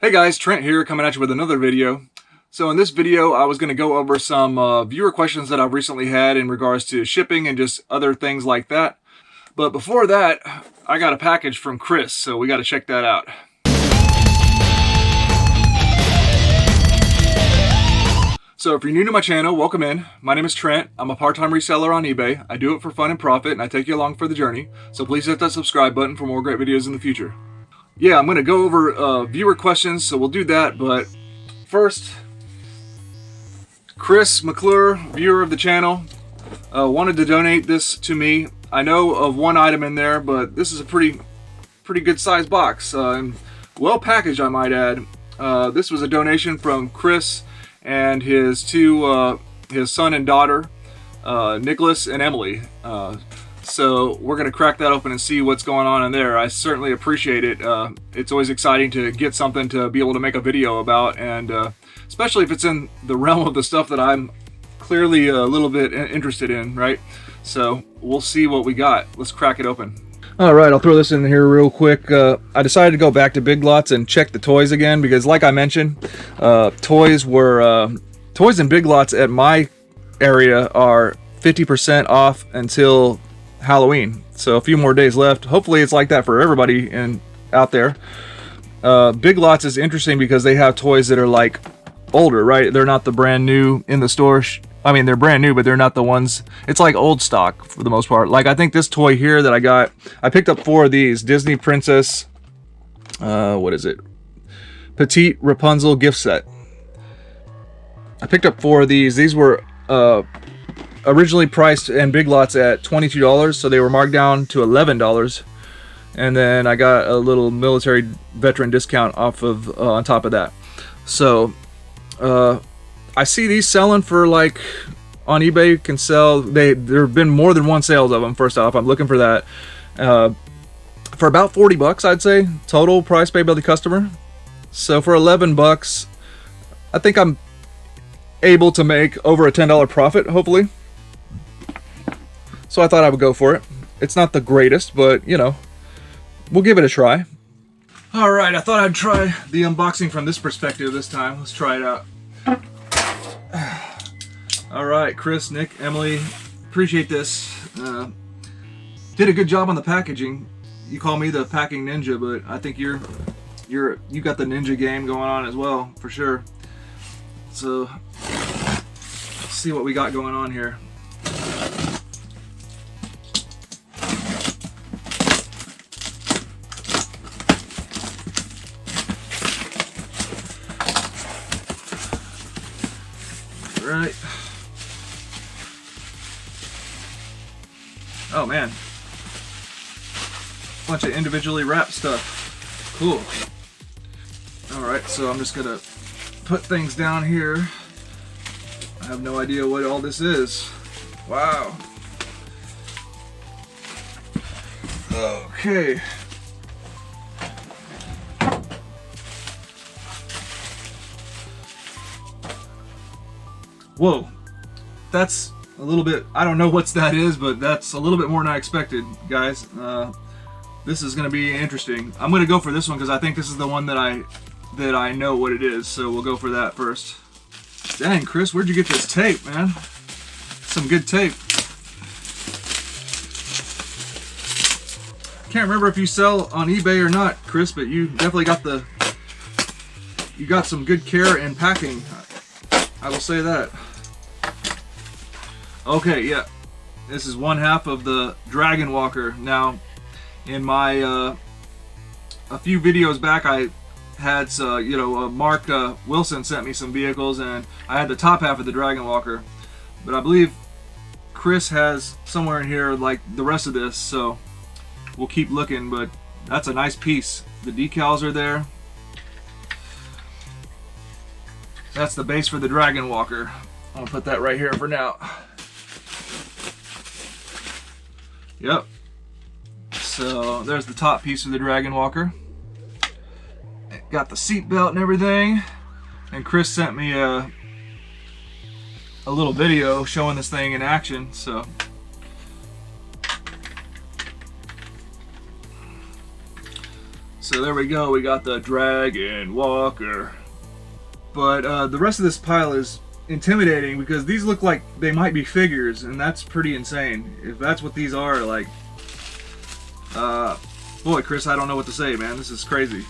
Hey guys, Trent here coming at you with another video. So in this video, I was going to go over some viewer questions that I've recently had in regards to shipping and just other things like that. But before that, I got a package from Chris, so we got to check that out. So if you're new to my channel, welcome in. My name is Trent. I'm a part-time reseller on eBay. I do it for fun and profit, and I take you along for the journey. So please hit that subscribe button for more great videos in the future. Yeah, I'm going to go over viewer questions, so we'll do that. But first, Chris McClure, viewer of the channel, wanted to donate this to me. I know of one item in there, but this is a pretty good sized box. And well packaged, I might add. This was a donation from Chris and his his son and daughter, Nicholas and Emily. So we're going to crack that open and see what's going on in there. I certainly appreciate it. It's always exciting to get something to be able to make a video about, and especially if it's in the realm of the stuff that I'm clearly a little bit interested in, right? So we'll see what we got. Let's crack it open. All right, I'll throw this in here real quick. I decided to go back to Big Lots and check the toys again because, like I mentioned, toys in Big Lots at my area are 50% off until Halloween, so a few more days left. Hopefully it's like that for everybody out there. Big Lots is interesting because they have toys that are like older, right? They're not the brand new in the store. I mean, they're brand new, but they're not the ones. It's like old stock for the most part. Like I think this toy here that I picked up 4 of these Disney Princess, what is it? Petite Rapunzel gift set. I picked up 4 of these. These were originally priced in Big Lots at $22, so they were marked down to $11, and then I got a little military veteran discount off of on top of that. So I see these selling for, like, on eBay you can sell, there have been more than one sales of them. First off, I'm looking for that for about 40 bucks, I'd say, total price paid by the customer. So for 11 bucks, I think I'm able to make over a $10 profit, hopefully. So I thought I would go for it. It's not the greatest, but, you know, we'll give it a try. All right, I thought I'd try the unboxing from this perspective this time. Let's try it out. All right, Chris, Nick, Emily, appreciate this. Did a good job on the packaging. You call me the packing ninja, but I think you got the ninja game going on as well, for sure. So let's see what we got going on here. Right. Oh man, bunch of individually wrapped stuff. Cool. All right, so I'm just gonna put things down here. I have no idea what all this is. Wow. Okay. Whoa, that's a little bit, I don't know what that is, but that's a little bit more than I expected, guys. This is going to be interesting. I'm going to go for this one because I think this is the one that I know what it is, so we'll go for that first. Dang, Chris, where'd you get this tape, man? Some good tape. Can't remember if you sell on eBay or not, Chris, but you definitely got some good care in packing. I will say that. Okay, yeah. This is one half of the Dragon Walker. Now, in my a few videos back, I had Mark Wilson sent me some vehicles, and I had the top half of the Dragon Walker. But I believe Chris has somewhere in here like the rest of this, so we'll keep looking. But that's a nice piece. The decals are there. That's the base for the Dragon Walker. I'll put that right here for now. Yep. So there's the top piece of the Dragon Walker. Got the seat belt and everything. And Chris sent me a little video showing this thing in action. So So there we go, we got the Dragon Walker. But the rest of this pile is intimidating because these look like they might be figures, and that's pretty insane. If that's what these are, like, boy, Chris, I don't know what to say, man. This is crazy.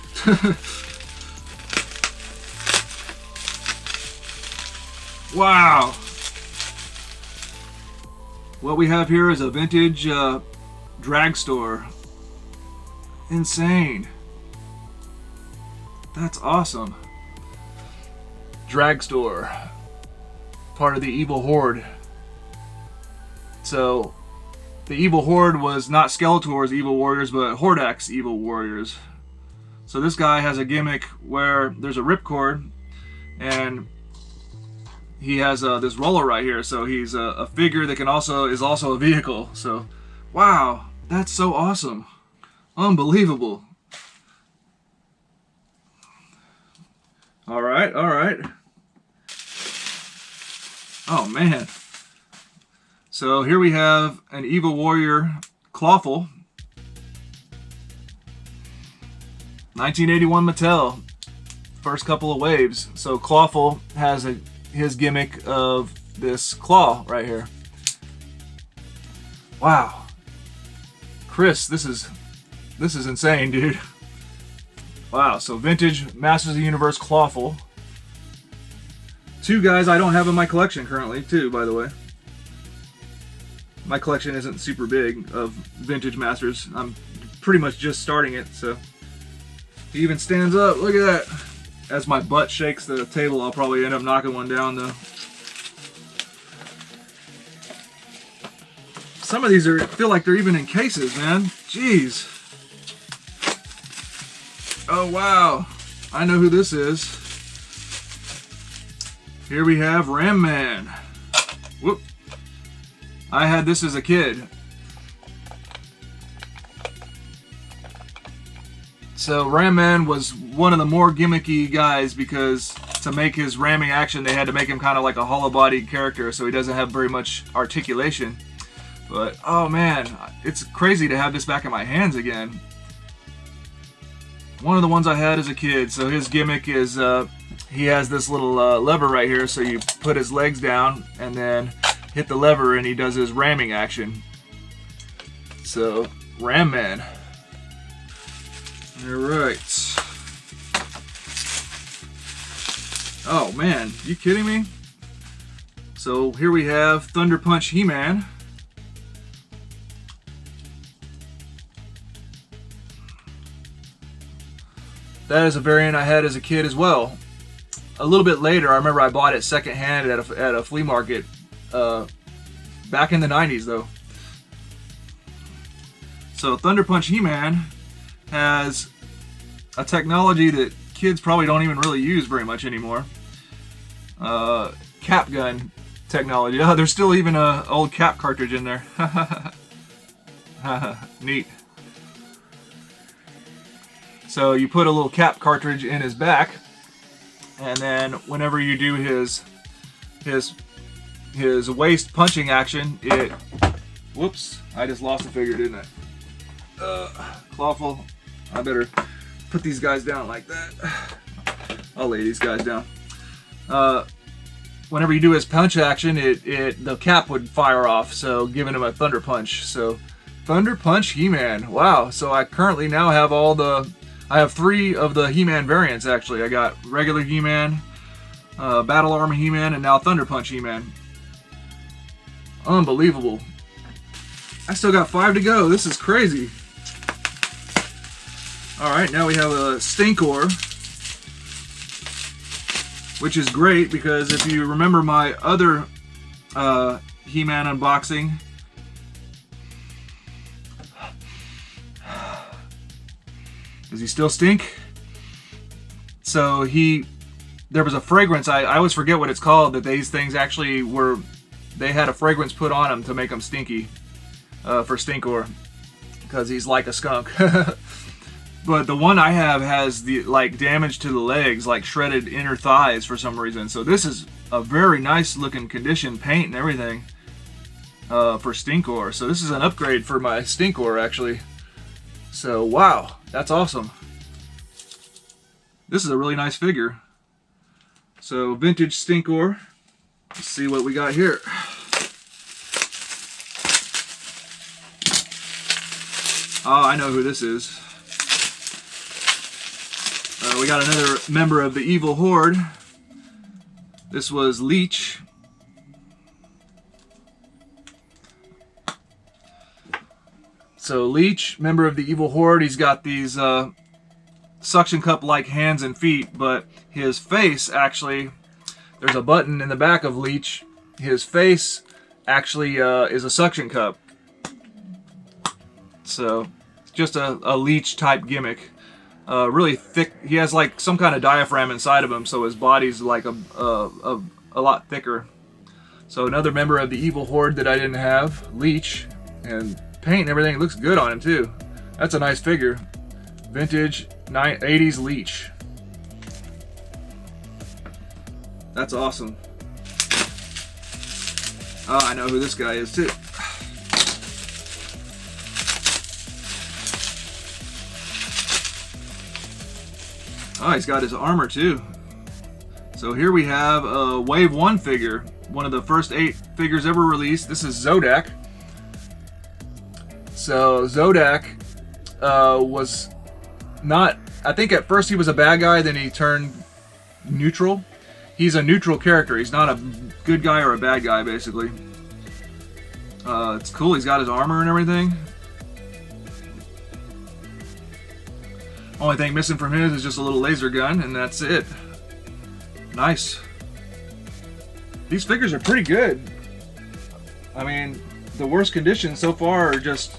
Wow. What we have here is a vintage drag store. Insane. That's awesome. Drag store. Part of the Evil Horde. So, the Evil Horde was not Skeletor's Evil Warriors, but Hordak's Evil Warriors. So this guy has a gimmick where there's a ripcord, and he has this roller right here. So he's a figure that is also a vehicle. So, wow, that's so awesome. Unbelievable. All right, all right. Oh, man. So here we have an Evil Warrior Clawful. 1981 Mattel. First couple of waves. So Clawful has his gimmick of this claw right here. Wow. Chris, this is insane, dude. Wow, so vintage Masters of the Universe Clawful. Two guys I don't have in my collection currently, too, by the way. My collection isn't super big of vintage Masters. I'm pretty much just starting it, so. He even stands up, look at that. As my butt shakes the table, I'll probably end up knocking one down, though. Some of these feel like they're even in cases, man. Jeez. Oh, wow. I know who this is. Here we have Ram Man. Whoop. I had this as a kid. So Ram Man was one of the more gimmicky guys because to make his ramming action, they had to make him kind of like a hollow-bodied character, so he doesn't have very much articulation. But, oh man, it's crazy to have this back in my hands again. One of the ones I had as a kid. So his gimmick is he has this little lever right here, so you put his legs down and then hit the lever and he does his ramming action. So, Ram Man. Alright. Oh man, you kidding me? So here we have Thunder Punch He-Man. That is a variant I had as a kid as well. A little bit later, I remember I bought it secondhand at a flea market back in the 90s though. So Thunder Punch He-Man has a technology that kids probably don't even really use very much anymore. Cap gun technology. Oh, there's still even an old cap cartridge in there. Neat. So you put a little cap cartridge in his back, and then whenever you do his waist punching action, it... Whoops, I just lost a figure, didn't I? Clawful. I better put these guys down like that. I'll lay these guys down. Whenever you do his punch action, the cap would fire off, so giving him a thunder punch. So Thunder Punch He-Man. Wow. So I currently now have I have 3 of the He-Man variants actually. I got regular He-Man, Battle Armor He-Man, and now Thunder Punch He-Man. Unbelievable. I still got 5 to go. This is crazy. Alright, now we have a Stinkor, which is great because if you remember my other He-Man unboxing, does he still stink? So there was a fragrance, I always forget what it's called, that these things actually they had a fragrance put on them to make them stinky for Stinkor, because he's like a skunk. But the one I have has damage to the legs, like shredded inner thighs for some reason. So this is a very nice looking condition, paint and everything for Stinkor. So this is an upgrade for my Stinkor actually. So wow, that's awesome. This is a really nice figure. So vintage Stinkor. Let's see what we got here. Oh, I know who this is. We got another member of the Evil Horde. This was Leech. So Leech, member of the Evil Horde, he's got these suction cup-like hands and feet, but his face actually, there's a button in the back of Leech. His face actually is a suction cup. So just a Leech type gimmick. Really thick. He has like some kind of diaphragm inside of him, so his body's like a lot thicker. So another member of the Evil Horde that I didn't have, Leech, and paint and everything looks good on him too. That's a nice figure. Vintage 80s Leech. That's awesome. Oh, I know who this guy is too. Oh, he's got his armor too. So here we have a Wave 1 figure. One of the first 8 figures ever released. This is Zodak. So Zodak was not, I think at first he was a bad guy, then he turned neutral. He's a neutral character. He's not a good guy or a bad guy, basically. It's cool. He's got his armor and everything. Only thing missing from his is just a little laser gun, and that's it. Nice. These figures are pretty good. I mean, the worst conditions so far are just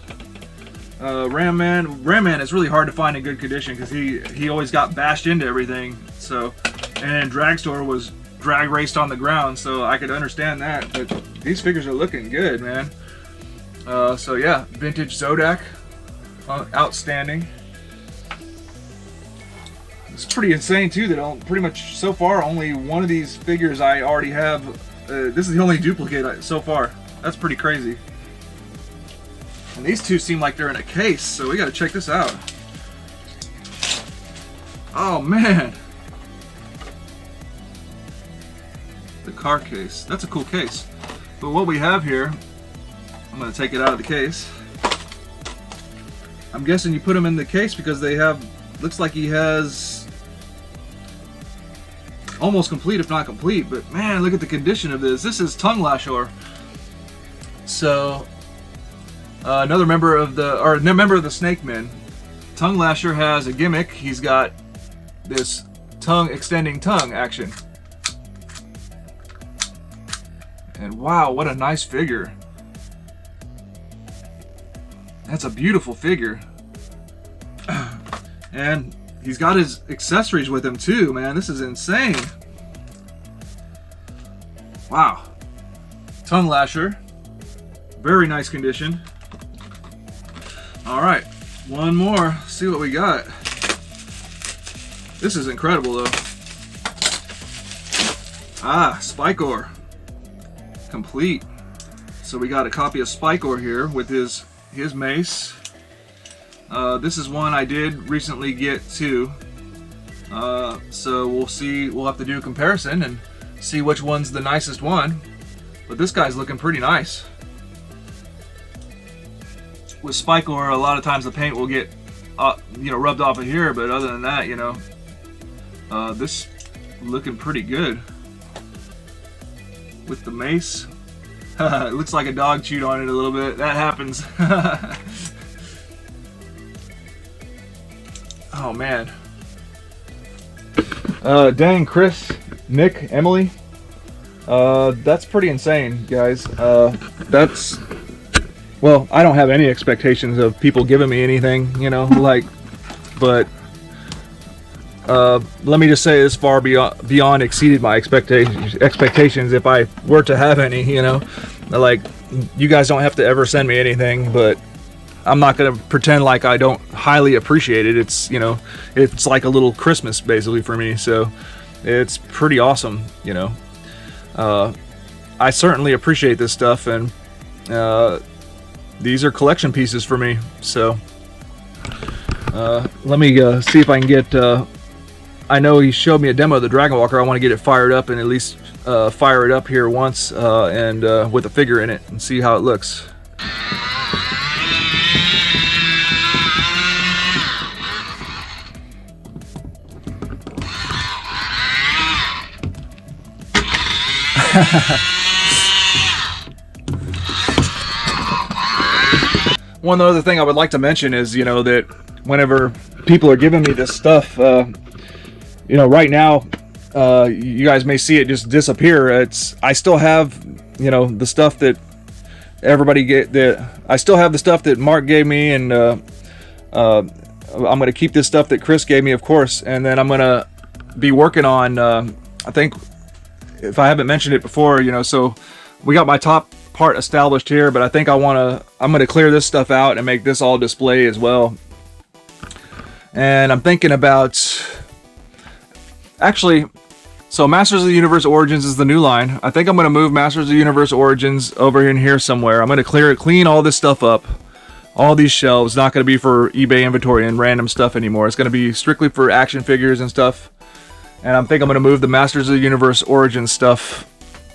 Ram Man. Ram Man is really hard to find in good condition because he always got bashed into everything. So, and Dragstore was drag raced on the ground, so I could understand that. But these figures are looking good, man. So yeah, vintage Zodak, outstanding. It's pretty insane too that pretty much so far only one of these figures I already have. This is the only duplicate so far. That's pretty crazy. And these two seem like they're in a case, so we gotta check this out. Oh man! The car case. That's a cool case. But what we have here, I'm gonna take it out of the case. I'm guessing you put them in the case because they have, looks like he has almost complete, if not complete, but man, look at the condition of this. This is Tongue Lashor. So, another member of the Snake Men. Tongue Lasher has a gimmick. He's got this tongue extending tongue action. And wow, what a nice figure. That's a beautiful figure. And he's got his accessories with him too, man. This is insane. Wow. Tongue Lasher. Very nice condition. Alright, one more. See what we got. This is incredible though. Ah, Spikor. Complete. So we got a copy of Spikor here with his mace. This is one I did recently get too. So we'll see. We'll have to do a comparison and see which one's the nicest one. But this guy's looking pretty nice. With Spikor, a lot of times the paint will get, rubbed off of here. But other than that, this looking pretty good. With the mace, it looks like a dog chewed on it a little bit. That happens. Oh man. Dang, Chris, Nick, Emily. That's pretty insane, guys. Well, I don't have any expectations of people giving me anything, but let me just say this far beyond exceeded my expectations if I were to have any, like, you guys don't have to ever send me anything, but I'm not going to pretend like I don't highly appreciate it. It's, it's like a little Christmas basically for me. So it's pretty awesome. I certainly appreciate this stuff, and these are collection pieces for me. So let me see if I can get I know he showed me a demo of the Dragon Walker. I want to get it fired up and at least fire it up here once and with a figure in it and see how it looks. One other thing I would like to mention is, you know, that whenever people are giving me this stuff, you know, right now, you guys may see it just disappear. I still have, you know, the stuff that everybody I still have the stuff that Mark gave me, and I'm going to keep this stuff that Chris gave me, of course, and then I'm going to be working on, I think, if I haven't mentioned it before, you know, so we got my top part established here, but I think I'm going to clear this stuff out and make this all display as well. And I'm thinking about, actually, so Masters of the Universe Origins is the new line. I think I'm going to move Masters of the Universe Origins over in here somewhere. I'm going to clean all this stuff up. All these shelves, not going to be for eBay inventory and random stuff anymore. It's going to be strictly for action figures and stuff. And I think I'm going to move the Masters of the Universe Origins stuff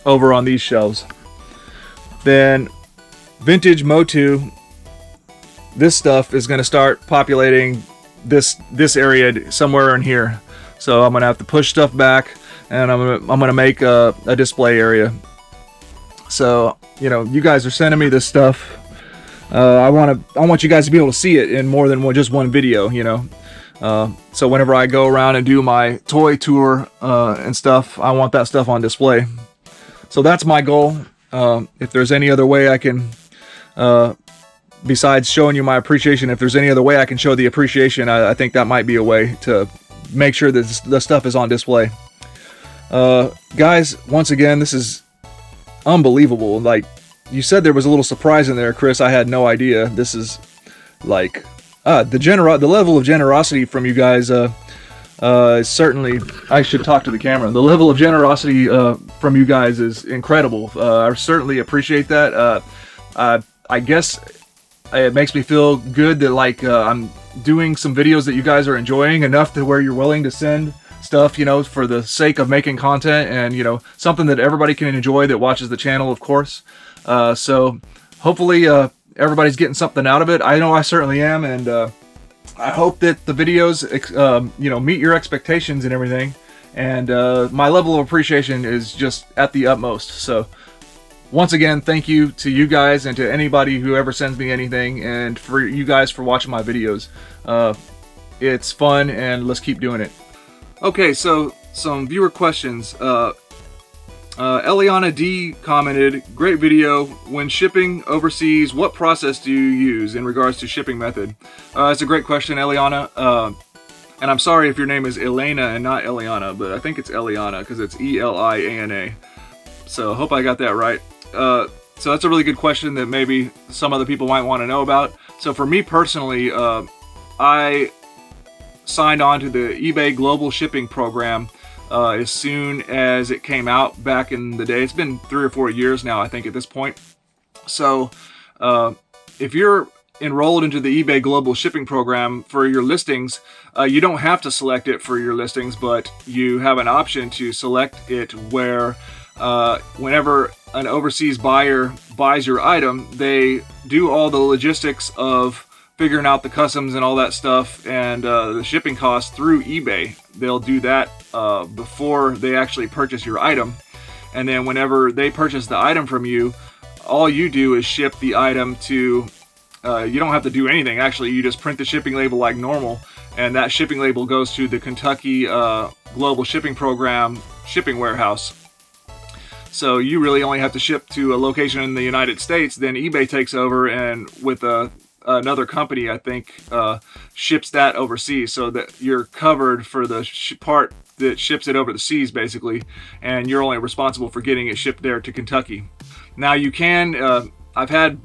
over on these shelves. Then Vintage Motu, this stuff is going to start populating this area somewhere in here. So I'm going to have to push stuff back, and I'm going to make a display area. So, you know, you guys are sending me this stuff. I want you guys to be able to see it in more than just one video, you know. So whenever I go around and do my toy tour and stuff, I want that stuff on display. So that's my goal. If there's any other way I can, besides showing you my appreciation, if there's any other way I can show the appreciation, I think that might be a way to make sure that the stuff is on display. Guys, once again, this is unbelievable. Like, you said there was a little surprise in there, Chris. I had no idea. This is like the level of generosity from you guys. Certainly, I should talk to the camera. The level of generosity from you guys is incredible. I certainly appreciate that. I guess it makes me feel good that, like, I'm doing some videos that you guys are enjoying enough to where you're willing to send stuff, you know, for the sake of making content, and, you know, something that everybody can enjoy that watches the channel, of course. So hopefully everybody's getting something out of it. I know I certainly am, and I hope that the videos, you know, meet your expectations and everything. And my level of appreciation is just at the utmost. So once again, thank you to you guys and to anybody who ever sends me anything, and for you guys for watching my videos. It's fun, and let's keep doing it. Okay, so some viewer questions. Eliana D commented, "Great video. When shipping overseas, what process do you use in regards to shipping method?" It's a great question, Eliana. And I'm sorry if your name is Elena and not Eliana, but I think it's Eliana because it's E-L-I-A-N-A. So I hope I got that right. So that's a really good question that maybe some other people might want to know about. So for me personally, I signed on to the eBay Global Shipping Program as soon as it came out back in the day. It's been 3 or 4 years now, I think, at this point. So if you're enrolled into the eBay Global Shipping Program for your listings, you don't have to select it for your listings, but you have an option to select it where whenever an overseas buyer buys your item, they do all the logistics of figuring out the customs and all that stuff, and the shipping costs through eBay. They'll do that before they actually purchase your item. And then whenever they purchase the item from you, all you do is ship the item to, you don't have to do anything actually. You just print the shipping label like normal, and that shipping label goes to the Kentucky Global Shipping Program shipping warehouse. So you really only have to ship to a location in the United States. Then eBay takes over, and with another company, I think, ships that overseas, so that you're covered for the part that ships it over the seas, basically, and you're only responsible for getting it shipped there to Kentucky. Now you can, I've had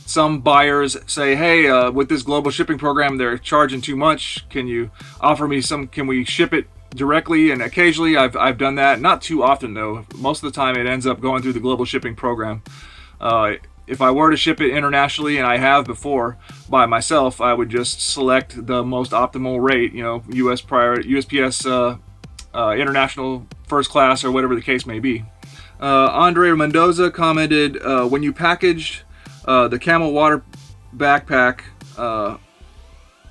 some buyers say, hey, with this global shipping program, they're charging too much. Can you offer me some, can we ship it directly? And occasionally I've done that. Not too often though. Most of the time it ends up going through the global shipping program. If I were to ship it internationally, and I have before by myself, I would just select the most optimal rate, you know, USPS international first class or whatever the case may be. Andre Mendoza commented, when you packaged the Camel Water backpack,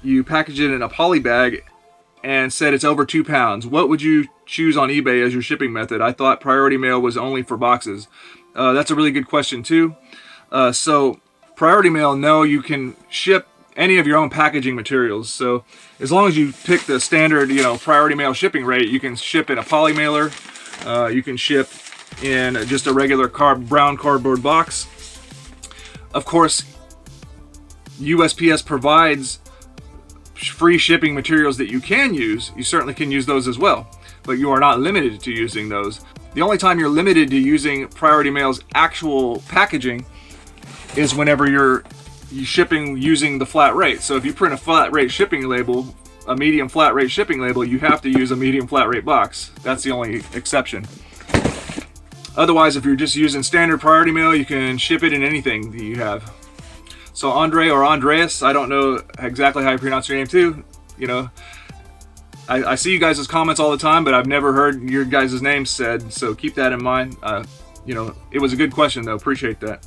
you packaged it in a poly bag and said it's over 2 pounds. What would you choose on eBay as your shipping method? I thought priority mail was only for boxes. That's a really good question too. So priority mail, no, you can ship any of your own packaging materials. So as long as you pick the standard, priority mail shipping rate, you can ship in a poly mailer. You can ship in just a regular brown cardboard box. Of course, USPS provides free shipping materials that you can use. You certainly can use those as well, but you are not limited to using those. The only time you're limited to using priority mail's actual packaging is whenever you're shipping using the flat rate. So if you print a flat rate shipping label, a medium flat rate shipping label, you have to use a medium flat rate box. That's the only exception. Otherwise, if you're just using standard priority mail, you can ship it in anything that you have. So Andre or Andreas, I don't know exactly how you pronounce your name too. I see you guys' comments all the time, but I've never heard your guys' names said, so keep that in mind. It was a good question though, appreciate that.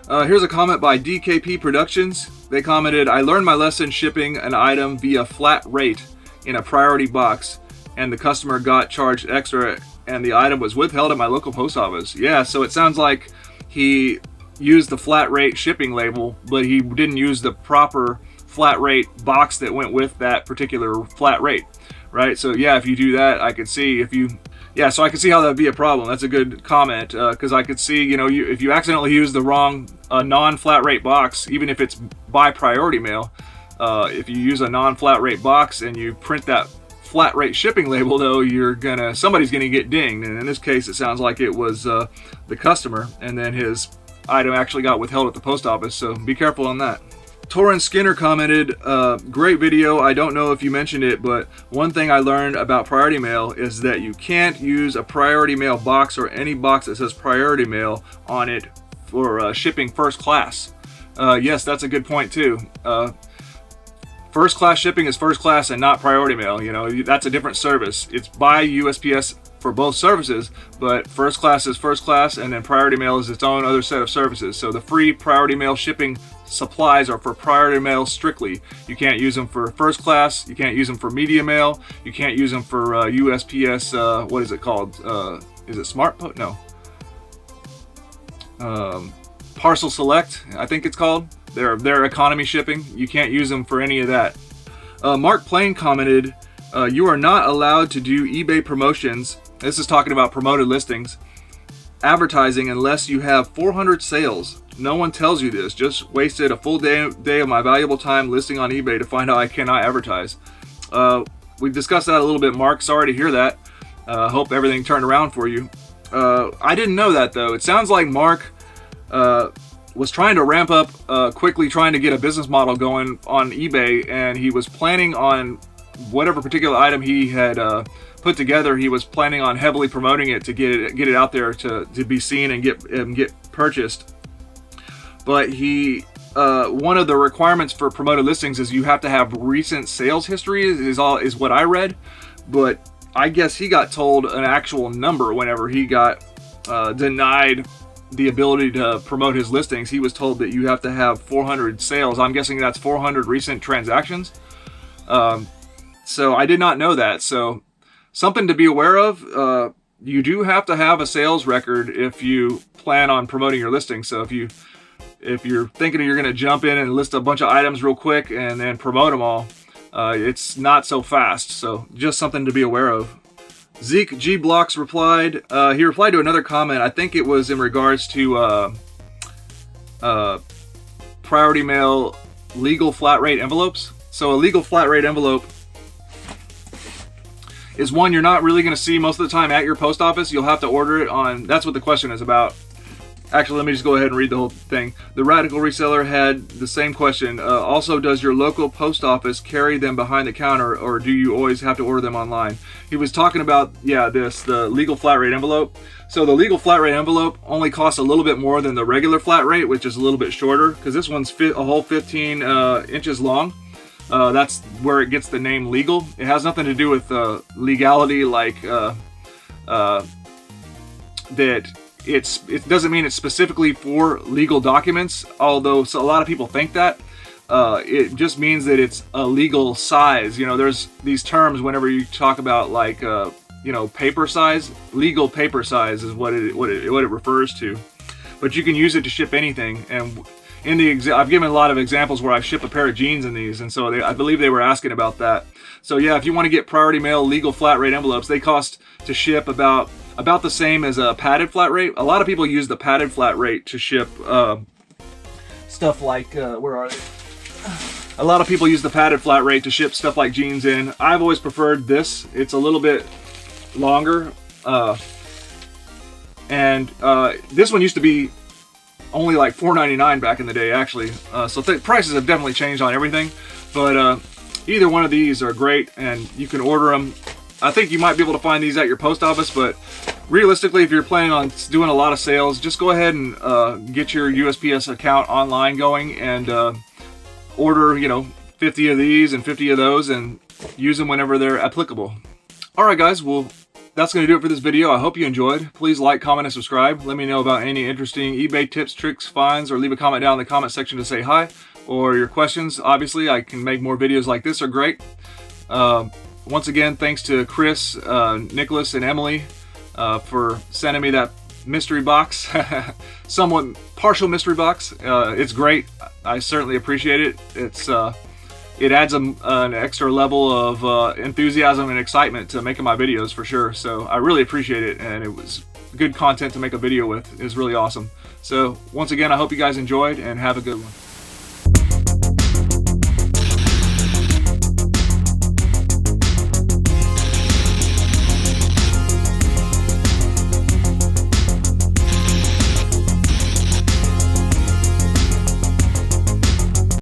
Here's a comment by DKP Productions. They commented, I learned my lesson shipping an item via flat rate in a priority box, and the customer got charged extra, and the item was withheld at my local post office. Yeah, so it sounds like he used the flat rate shipping label, but he didn't use the proper flat rate box that went with that particular flat rate, right? So yeah, if you do that, I could see so I could see how that'd be a problem. That's a good comment, because I could see, if you accidentally use the wrong non-flat rate box, even if it's by priority mail, if you use a non-flat rate box and you print that flat rate shipping label, though, somebody's gonna get dinged. And in this case, it sounds like it was the customer, and then his item actually got withheld at the post office. So be careful on that. Torrin Skinner commented, great video. I don't know if you mentioned it, but one thing I learned about priority mail is that you can't use a priority mail box or any box that says priority mail on it for shipping first class. Yes, that's a good point too. First class shipping is first class and not priority mail. That's a different service. It's by USPS for both services, but first class is first class, and then priority mail is its own other set of services. So the free priority mail shipping supplies are for priority mail strictly. You can't use them for first class, you can't use them for media mail, you can't use them for USPS, what is it called? Is it Smart Post? No. Parcel Select, I think it's called. They're economy shipping. You can't use them for any of that. Mark Plain commented, you are not allowed to do eBay promotions. This is talking about promoted listings, advertising, unless you have 400 sales. No one tells you this. Just wasted a full day of my valuable time listing on eBay to find out I cannot advertise. We discussed that a little bit, Mark. Sorry to hear that. Hope everything turned around for you. I didn't know that though. It sounds like Mark was trying to ramp up quickly, trying to get a business model going on eBay, and he was planning on whatever particular item he had put together. He was planning on heavily promoting it to get it out there to be seen and get purchased. But one of the requirements for promoted listings is you have to have recent sales history is what I read. But I guess he got told an actual number whenever he got denied the ability to promote his listings. He was told that you have to have 400 sales. I'm guessing that's 400 recent transactions. So I did not know that. So something to be aware of. You do have to have a sales record if you plan on promoting your listing. So if you're thinking you're going to jump in and list a bunch of items real quick and then promote them all, it's not so fast. So just something to be aware of. Zeke G Blocks replied. He replied to another comment. I think it was in regards to priority mail legal flat rate envelopes. So a legal flat rate envelope is one you're not really going to see most of the time at your post office. You'll have to order it on. That's what the question is about. Actually, let me just go ahead and read the whole thing. The Radical Reseller had the same question. Also, does your local post office carry them behind the counter, or do you always have to order them online? He was talking about, the legal flat rate envelope. So the legal flat rate envelope only costs a little bit more than the regular flat rate, which is a little bit shorter, because this one's a whole 15 inches long. That's where it gets the name legal. It has nothing to do with legality, like that. It doesn't mean it's specifically for legal documents, although a lot of people think that. It just means that it's a legal size. You know, there's these terms whenever you talk about like you know, paper size. Legal paper size is what it refers to. But you can use it to ship anything. And in the I've given a lot of examples where I ship a pair of jeans in these, and so I believe they were asking about that. So yeah, if you want to get priority mail legal flat rate envelopes, they cost to ship about the same as a padded flat rate. A lot of people use the padded flat rate to ship stuff like where are they? A lot of people use the padded flat rate to ship stuff like jeans in. I've always preferred this. It's a little bit longer, and this one used to be only like $4.99 back in the day, actually. So prices have definitely changed on everything, but either one of these are great, and you can order them. I think you might be able to find these at your post office, but realistically, if you're planning on doing a lot of sales, just go ahead and get your USPS account online going and order, you know, 50 of these and 50 of those and use them whenever they're applicable. Alright guys, well, that's going to do it for this video. I hope you enjoyed. Please like, comment, and subscribe. Let me know about any interesting eBay tips, tricks, finds, or leave a comment down in the comment section to say hi, or your questions. Obviously, I can make more videos like this are great. Once again, thanks to Chris, Nicholas, and Emily for sending me that mystery box. Somewhat partial mystery box. It's great. I certainly appreciate it. It adds an extra level of enthusiasm and excitement to making my videos for sure. So I really appreciate it, and it was good content to make a video with. It was really awesome. So once again, I hope you guys enjoyed, and have a good one.